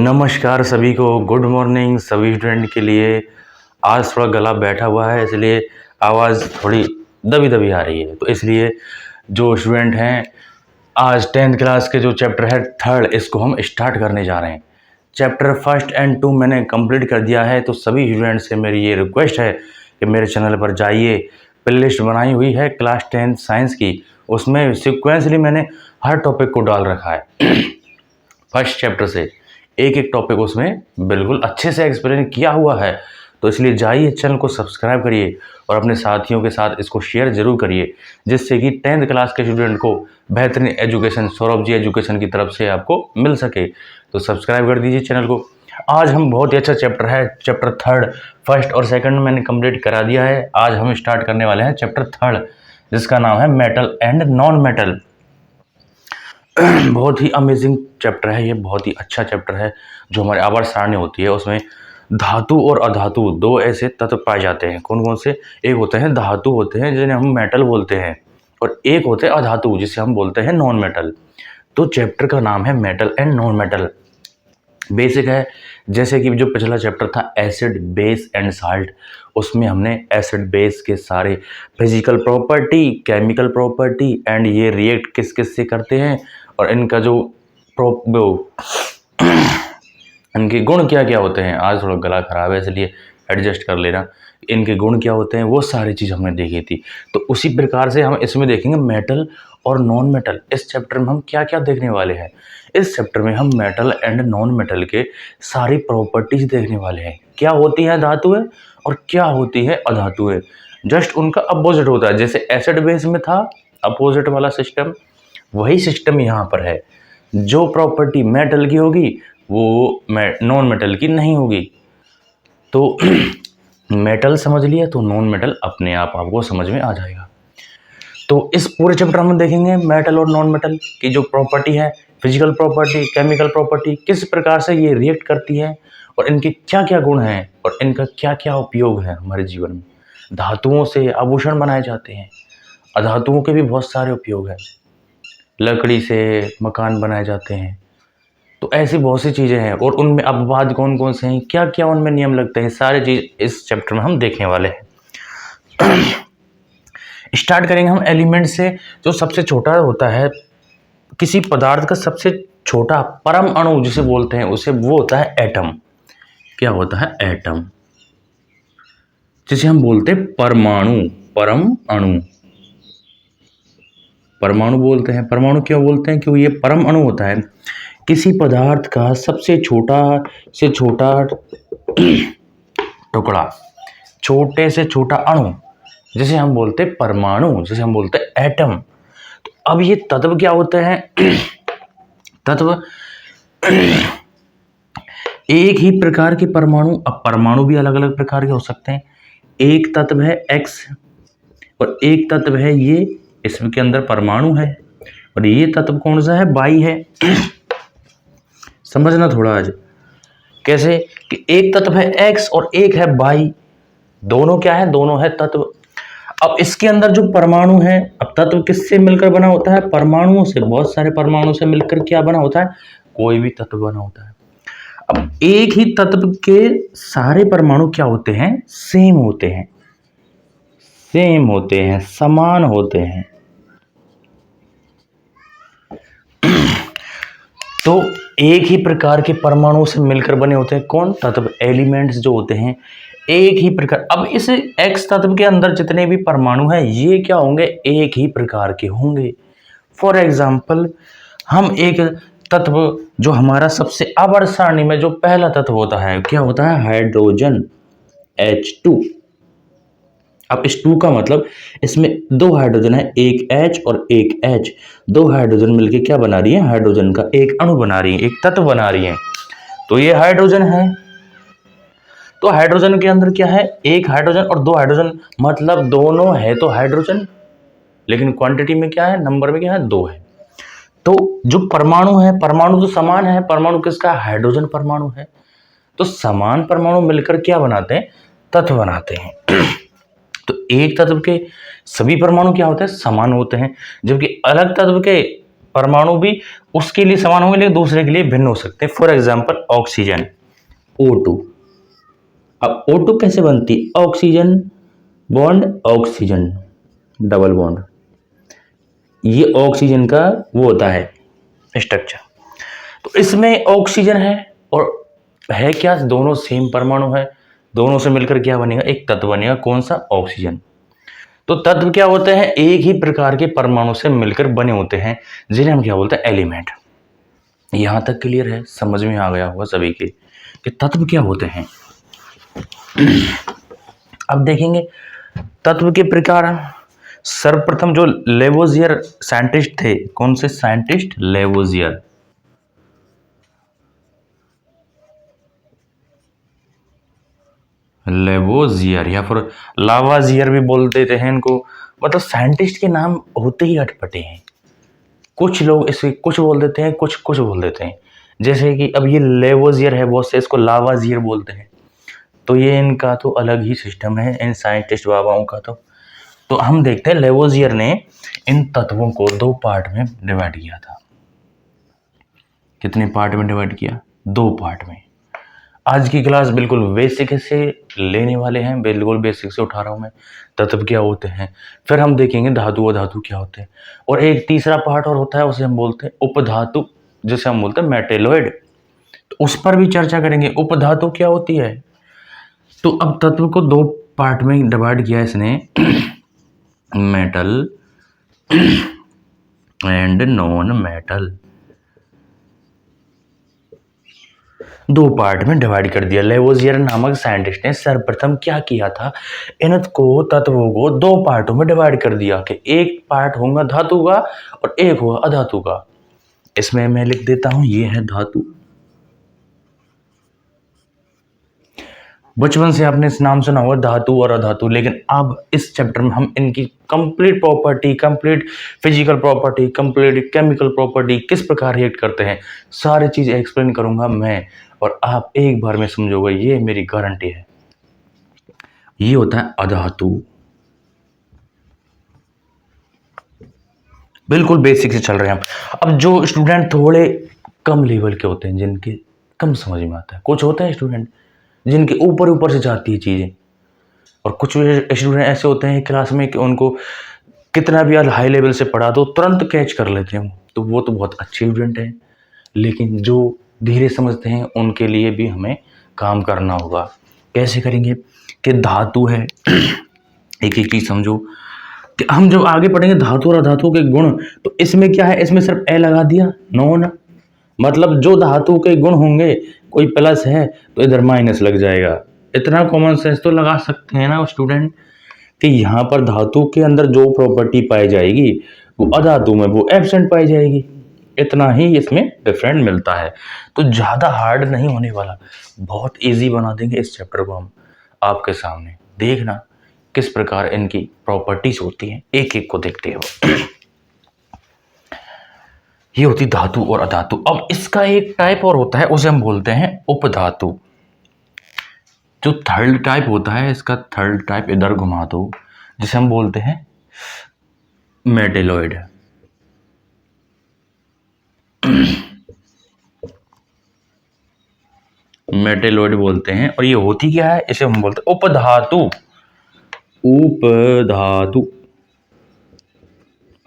नमस्कार सभी को, गुड मॉर्निंग सभी स्टूडेंट के लिए। आज थोड़ा गला बैठा हुआ है, इसलिए आवाज़ थोड़ी दबी दबी आ रही है। तो इसलिए जो स्टूडेंट हैं, आज 10th क्लास के जो चैप्टर है थर्ड, इसको हम स्टार्ट करने जा रहे हैं। चैप्टर फर्स्ट एंड 2 मैंने कंप्लीट कर दिया है। तो सभी स्टूडेंट से मेरी ये रिक्वेस्ट है कि मेरे चैनल पर जाइए, प्ले लिस्ट बनाई हुई है क्लास 10th साइंस की, उसमें सिक्वेंसली मैंने हर टॉपिक को डाल रखा है। फर्स्ट चैप्टर से एक एक टॉपिक उसमें बिल्कुल अच्छे से एक्सप्लेन किया हुआ है। तो इसलिए जाइए, चैनल को सब्सक्राइब करिए और अपने साथियों के साथ इसको शेयर जरूर करिए, जिससे कि 10th क्लास के स्टूडेंट को बेहतरीन एजुकेशन सौरभ जी एजुकेशन की तरफ से आपको मिल सके। तो सब्सक्राइब कर दीजिए चैनल को। आज हम बहुत ही अच्छा चैप्टर है, चैप्टर थर्ड, फर्स्ट और सेकंड मैंने कंप्लीट करा दिया है। आज हम स्टार्ट करने वाले हैं चैप्टर थर्ड, जिसका नाम है मेटल एंड नॉन मेटल। बहुत ही अमेजिंग चैप्टर है ये, बहुत ही अच्छा चैप्टर है। जो हमारे आवर्त सारणी होती है उसमें धातु और अधातु दो ऐसे तत्व पाए जाते हैं। कौन कौन से? एक होते हैं धातु, होते हैं जिन्हें हम मेटल बोलते हैं, और एक होते हैं अधातु जिसे हम बोलते हैं नॉन मेटल। तो चैप्टर का नाम है metal and non metal. Basic है, जैसे कि जो पिछला चैप्टर था एसिड बेस एंड साल्ट, उसमें हमने एसिड बेस के सारे physical property, chemical property and ये रिएक्ट किस किस से करते हैं और इनका जो इनके गुण क्या क्या होते हैं। आज थोड़ा गला खराब है इसलिए एडजस्ट कर लेना। इनके गुण क्या होते हैं वो सारी चीज़ हमने देखी थी। तो उसी प्रकार से हम इसमें देखेंगे मेटल और नॉन मेटल। इस चैप्टर में हम क्या क्या देखने वाले हैं? इस चैप्टर में हम मेटल एंड नॉन मेटल के सारी प्रॉपर्टीज देखने वाले हैं। क्या होती है धातुएं और क्या होती है अधातुएं। जस्ट उनका अपोजिट होता है। जैसे एसिड बेस में था अपोजिट वाला सिस्टम, वही सिस्टम यहाँ पर है। जो प्रॉपर्टी मेटल की होगी वो नॉन मेटल की नहीं होगी। तो मेटल समझ लिया तो नॉन मेटल अपने आप आपको समझ में आ जाएगा। तो इस पूरे चैप्टर में देखेंगे मेटल और नॉन मेटल की जो प्रॉपर्टी है, फिजिकल प्रॉपर्टी, केमिकल प्रॉपर्टी, किस प्रकार से ये रिएक्ट करती है और इनके क्या क्या गुण हैं और इनका क्या क्या उपयोग है हमारे जीवन में। धातुओं से आभूषण बनाए जाते हैं, अधातुओं के भी बहुत सारे उपयोग हैं। लकड़ी से मकान बनाए जाते हैं। तो ऐसी बहुत सी चीज़ें हैं और उनमें अपवाद कौन कौन से हैं, क्या क्या उनमें नियम लगते हैं, सारी चीज़ इस चैप्टर में हम देखने वाले हैं। स्टार्ट करेंगे हम एलिमेंट से। जो सबसे छोटा होता है किसी पदार्थ का, सबसे छोटा परम अणु जिसे बोलते हैं उसे, वो होता है एटम। क्या होता है? एटम, जिसे हम बोलते हैं परमाणु, परम अणु, परमाणु बोलते हैं। परमाणु क्यों बोलते हैं? क्योंकि ये परम अणु होता है किसी पदार्थ का सबसे छोटा से छोटा टुकड़ा, छोटे से छोटा अणु, जिसे हम बोलते हैं परमाणु, जिसे हम बोलते हैं एटम। तो अब ये तत्व क्या होते हैं? तत्व एक ही प्रकार के परमाणु, अब परमाणु भी अलग अलग प्रकार के हो सकते हैं। एक तत्व है एक्स और एक तत्व है ये, इसके अंदर परमाणु है, और ये तत्व कौन सा है? वाई है। समझना थोड़ा आज कैसे कि एक तत्व है एक्स और एक है वाई, दोनों क्या है? दोनों है तत्व। अब इसके अंदर जो परमाणु है, अब तत्व किससे मिलकर बना होता है? परमाणुओं से, बहुत सारे परमाणु से मिलकर क्या बना होता है? कोई भी तत्व बना होता है। अब एक ही तत्व के सारे परमाणु क्या होते हैं? सेम होते हैं, सेम होते हैं, समान होते हैं। तो एक ही प्रकार के परमाणु से मिलकर बने होते हैं कौन? तत्व, एलिमेंट्स जो होते हैं एक ही प्रकार। अब इस एक्स तत्व के अंदर जितने भी परमाणु हैं ये क्या होंगे? एक ही प्रकार के होंगे। फॉर एग्जाम्पल, हम एक तत्व जो हमारा सबसे आवर्त सारणी में जो पहला तत्व होता है, क्या होता है? Hydrogen, H2। अब इस 2 का मतलब, इसमें दो हाइड्रोजन है, एक H और एक H। दो हाइड्रोजन मिलके क्या बना रही है? हाइड्रोजन का एक अणु बना रही है, एक तत्व बना रही है। तो ये हाइड्रोजन है। तो हाइड्रोजन के अंदर क्या है? एक हाइड्रोजन और दो हाइड्रोजन, मतलब दोनों है तो हाइड्रोजन, लेकिन क्वांटिटी में क्या है? नंबर में क्या है? 2 है। तो जो परमाणु है, परमाणु तो समान है। परमाणु किसका? हाइड्रोजन परमाणु है। तो समान परमाणु मिलकर क्या बनाते हैं? तत्व बनाते हैं। तो एक तत्व के सभी परमाणु क्या होते हैं? समान होते हैं, जबकि अलग तत्व के परमाणु भी उसके लिए समान होंगे लेकिन दूसरे के लिए भिन्न हो सकते हैं। For example oxygen O2। अब O2 कैसे बनती है? Oxygen bond oxygen double bond, ये ऑक्सीजन का वो होता है स्ट्रक्चर। तो इसमें ऑक्सीजन है और है क्या, दोनों सेम परमाणु है, दोनों से मिलकर क्या बनेगा, एक तत्व बनेगा। कौन सा? ऑक्सीजन। तो तत्व क्या होते हैं? एक ही प्रकार के परमाणु से मिलकर बने होते हैं, जिन्हें हम क्या बोलते हैं? एलिमेंट। यहां तक क्लियर है? समझ में आ गया होगा सभी के कि तत्व क्या होते हैं। अब देखेंगे तत्व के प्रकार। सर्वप्रथम जो लेवोजियर साइंटिस्ट थे, कौन से साइंटिस्ट? लेवोजियर। लेवोजियर या फिर लावाजियर भी बोल देते हैं इनको। मतलब साइंटिस्ट के नाम होते ही अटपटे हैं। कुछ लोग इसे कुछ बोल देते हैं, कुछ कुछ बोल देते हैं। जैसे कि अब ये लेवोजियर है, बहुत से इसको लावाजियर बोलते हैं। तो ये इनका तो अलग ही सिस्टम है इन साइंटिस्ट बाबाओं का। तो हम देखते हैं लेवोजियर ने इन तत्वों को 2 पार्ट में डिवाइड किया था। कितने पार्ट में डिवाइड किया? 2 पार्ट में। आज की क्लास बिल्कुल बेसिक से लेने वाले हैं, बिल्कुल बेसिक से उठा रहा हूं मैं। तत्व क्या होते हैं, फिर हम देखेंगे धातु और धातु क्या होते हैं, और एक तीसरा पार्ट और होता है, उसे हम बोलते हैं उपधातु, जिसे हम बोलते हैं मेटेलॉइड। तो उस पर भी चर्चा करेंगे। उपधातु क्या होती है? तो अब तत्व को 2 पार्ट में डिवाइड किया इसने, metal and non metal. 2 part में डिवाइड कर दिया। लेवोजियर नामक साइंटिस्ट ने सर्वप्रथम क्या किया था? इनको तत्वों को 2 पार्टों में डिवाइड कर दिया कि एक पार्ट होगा धातु का और एक होगा अधातु का। इसमें मैं लिख देता हूं, ये है धातु। बचपन से आपने इस नाम सुना होगा धातु और अधातु, लेकिन अब इस चैप्टर में हम इनकी complete property, complete physical property, complete chemical property, किस प्रकार रिएक्ट करते हैं, सारी चीज एक्सप्लेन करूंगा मैं, और आप एक बार में समझोगे, ये मेरी गारंटी है। ये होता है अधातु। बिल्कुल बेसिक से चल रहे हैं हम। अब जो स्टूडेंट थोड़े कम लेवल के होते हैं, जिनके कम समझ में आता है, कुछ होते हैं स्टूडेंट जिनके ऊपर ऊपर से जाती है चीजें, और कुछ स्टूडेंट ऐसे होते हैं क्लास में कि उनको कितना भी हाई लेवल से पढ़ा दो तुरंत कैच कर लेते हैं, तो वो तो बहुत अच्छे स्टूडेंट हैं। लेकिन जो धीरे समझते हैं उनके लिए भी हमें काम करना होगा। कैसे करेंगे? कि धातु है, एक एक चीज समझो कि हम जब आगे पढ़ेंगे धातु और अधातु के गुण, तो इसमें क्या है, इसमें सिर्फ ए लगा दिया, नॉन, मतलब जो धातु के गुण होंगे, कोई प्लस है तो इधर माइनस लग जाएगा। इतना कॉमन सेंस तो लगा सकते हैं ना स्टूडेंट, कि यहाँ पर धातु के अंदर जो प्रॉपर्टी पाई जाएगी वो अधातु में वो एब्सेंट पाई जाएगी। इतना ही इसमें डिफरेंट मिलता है। तो ज़्यादा हार्ड नहीं होने वाला, बहुत इजी बना देंगे इस चैप्टर को हम आपके सामने। देखना किस प्रकार इनकी प्रॉपर्टीज होती हैं, एक एक को देखते हैं। ये होती धातु और अधातु। अब इसका एक टाइप और होता है, उसे हम बोलते हैं उपधातु। जो थर्ड टाइप होता है, इसका थर्ड टाइप इधर घुमा दो, जिसे हम बोलते हैं मेटेलॉइड। मेटेलॉइड बोलते हैं। और ये होती क्या है, इसे हम बोलते हैं उपधातु। उपधातु।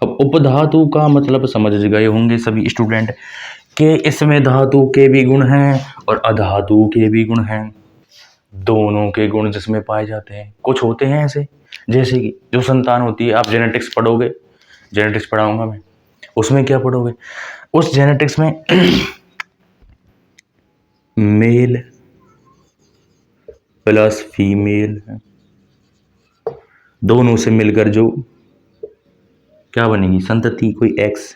अब उपधातु का मतलब समझ गए होंगे सभी स्टूडेंट कि इसमें धातु के भी गुण हैं और अधातु के भी गुण हैं। दोनों के गुण जिसमें पाए जाते हैं। कुछ होते हैं ऐसे, जैसे कि जो संतान होती है, आप जेनेटिक्स पढ़ोगे, जेनेटिक्स पढ़ाऊंगा मैं, उसमें क्या पढ़ोगे, उस जेनेटिक्स में मेल प्लस फीमेल, दोनों से मिलकर जो क्या बनेगी, संतति, कोई एक्स।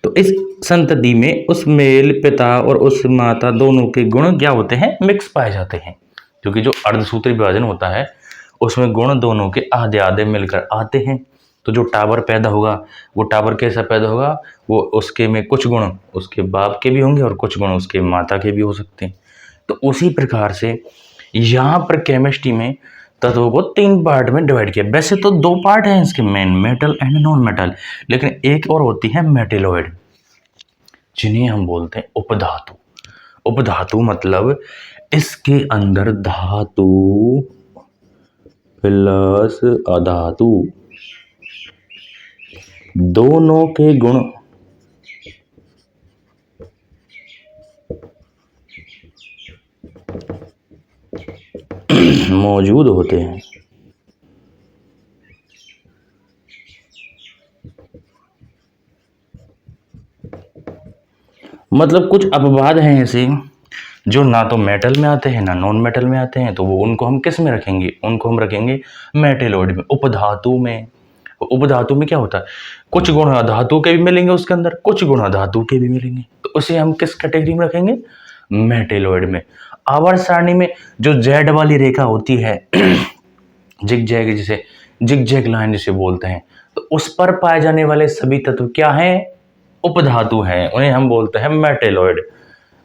तो इस संतति में उस मेल पिता और उस माता दोनों के गुण क्या होते हैं, मिक्स पाए जाते हैं। क्योंकि जो अर्धसूत्री विभाजन होता है उसमें गुण दोनों के आधे आधे मिलकर आते हैं। तो जो टावर पैदा होगा वो टावर कैसा पैदा होगा, वो उसके में कुछ गुण उसके बाप के भी होंगे और कुछ गुण उसके माता के भी हो सकते हैं। तो उसी प्रकार से यहाँ पर केमिस्ट्री में तत्वों को 3 पार्ट में डिवाइड किया। वैसे तो 2 पार्ट हैं इसके main, metal and non metal, लेकिन एक और होती है मेटेलॉइड, जिन्हें हम बोलते हैं उपधातु। उपधातु मतलब इसके अंदर धातु प्लस अधातु दोनों के गुण मौजूद होते हैं। मतलब कुछ अपवाद हैं ऐसे जो ना तो मेटल में आते हैं ना नॉन मेटल में आते हैं, तो वो उनको हम किस में रखेंगे? उनको हम रखेंगे मेटेलॉइड में, उपधातु में। उपधातु में क्या होता है, कुछ गुण धातु के भी मिलेंगे उसके अंदर, कुछ गुण धातु के भी मिलेंगे, तो उसे हम किस कैटेगरी में रखेंगे? मेटेलॉइड में। आवर्त सारणी में जो जेड वाली रेखा होती है जिगजैग, जिसे जिगजैग लाइन जिसे बोलते हैं, तो उस पर पाए जाने वाले सभी तत्व क्या हैं? उपधातु हैं, उन्हें हम बोलते हैं मेटेलॉइड।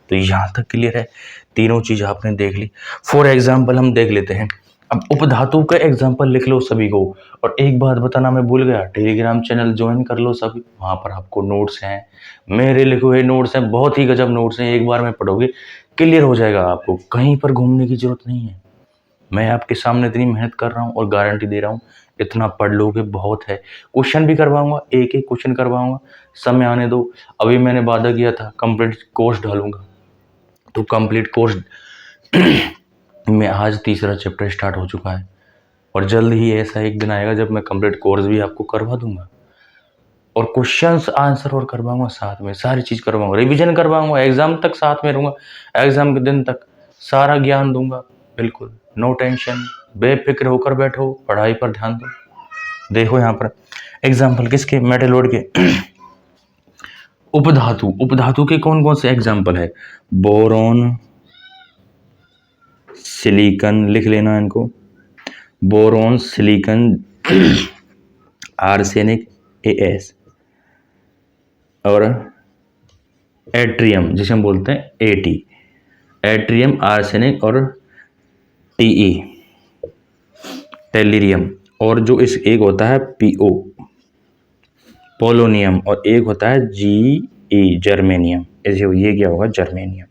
तो यहाँ तक क्लियर है, तीनों चीज आपने देख ली। फॉर एग्जाम्पल हम देख लेते हैं। अब उपधातु का एग्जाम्पल लिख लो सभी को। और एक बात बताना मैं भूल गया, टेलीग्राम चैनल ज्वाइन कर लो सभी, वहाँ पर आपको नोट्स हैं, मेरे लिखे हुए नोट्स हैं, बहुत ही गजब नोट्स हैं, एक बार में पढ़ोगे क्लियर हो जाएगा, आपको कहीं पर घूमने की जरूरत नहीं है। मैं आपके सामने इतनी मेहनत कर रहा हूँ और गारंटी दे रहा हूँ इतना पढ़ लोगे बहुत है। क्वेश्चन भी करवाऊंगा, एक एक क्वेश्चन करवाऊंगा, समय आने दो। अभी मैंने वादा किया था कंप्लीट कोर्स डालूंगा, तो कंप्लीट कोर्स में आज 3रा चैप्टर स्टार्ट हो चुका है, और जल्द ही ऐसा एक दिन आएगा जब मैं कंप्लीट कोर्स भी आपको करवा दूंगा, और क्वेश्चंस आंसर और करवाऊंगा साथ में, सारी चीज़ करवाऊंगा, रिवीजन करवाऊंगा, एग्जाम तक साथ में रहूंगा, एग्जाम के दिन तक सारा ज्ञान दूंगा। बिल्कुल नो टेंशन, बेफिक्र होकर बैठो, पढ़ाई पर ध्यान दो। देखो यहाँ पर एग्जाम्पल किसके? मेटलॉइड के। उपधातु, उपधातु के कौन कौन से एग्जाम्पल है? बोरॉन, सिलिकॉन, लिख लेना इनको, बोरॉन, सिलिकॉन, आर्सेनिक AS, और एट्रियम जिसे हम बोलते हैं AT, एट्रियम, आर्सेनिक और TE, टेलीरियम, और जो इस एक होता है PO, पोलोनियम, और एक होता है GE, जर्मेनियम। ऐसे ये क्या होगा? जर्मेनियम।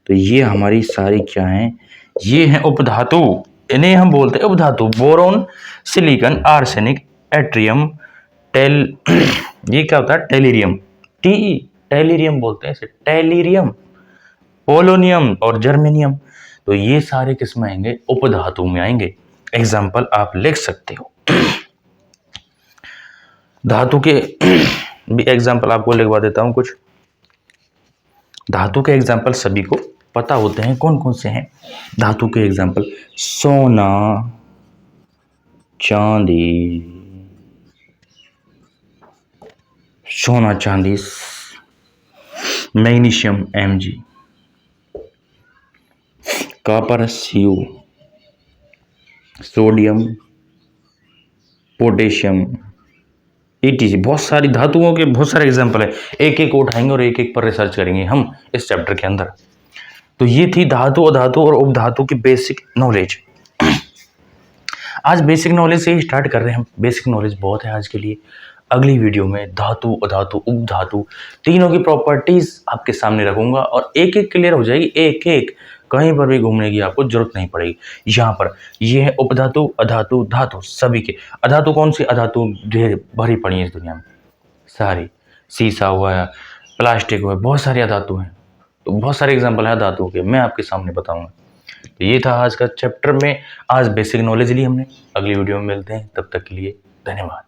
तो ये हमारी सारी क्या हैं? ये हैं उपधातु, इन्हें हम बोलते हैं उपधातु। बोरोन, सिलिकॉन, आर्सेनिक, एट्रियम, ये क्या होता है? टेलीरियम, TE, टेलीरियम बोलते हैं इसे, टेलीरियम, पोलोनियम और जर्मेनियम। तो ये सारे किस में आएंगे? उपधातु में आएंगे। एग्जाम्पल आप लिख सकते हो। धातु के भी एग्जाम्पल आपको लिखवा देता हूं कुछ। धातु के एग्जाम्पल सभी को पता होते हैं, कौन कौन से हैं धातु के एग्जाम्पल? सोना, चांदी, सोना चांदी, magnesium Mg, copper Cu, sodium, potassium ETC। बहुत सारी धातुओं के बहुत सारे एग्जाम्पल है, एक एक उठाएंगे और एक एक पर रिसर्च करेंगे हम इस चैप्टर के अंदर। तो ये थी धातु, अधातु और उपधातु की बेसिक नॉलेज। आज बेसिक नॉलेज से ही स्टार्ट कर रहे हैं हम, बेसिक नॉलेज बहुत है आज के लिए। अगली वीडियो में धातु, अधातु, उपधातु तीनों की प्रॉपर्टीज आपके सामने रखूंगा, और एक एक क्लियर हो जाएगी, एक एक, कहीं पर भी घूमने की आपको जरूरत नहीं पड़ेगी। यहाँ पर ये है उपधातु, अधातु, धातु सभी के। अधातु कौन सी? अधातु ढेर भरी पड़ी है इस दुनिया में, सारी, शीशा हुआ है, प्लास्टिक हुआ है, बहुत सारी अधातु हैं। तो बहुत सारे एग्जाम्पल है धातुओं के, मैं आपके सामने बताऊंगा। तो ये था आज का चैप्टर में, आज बेसिक नॉलेज ली हमने। अगली वीडियो में मिलते हैं, तब तक के लिए धन्यवाद।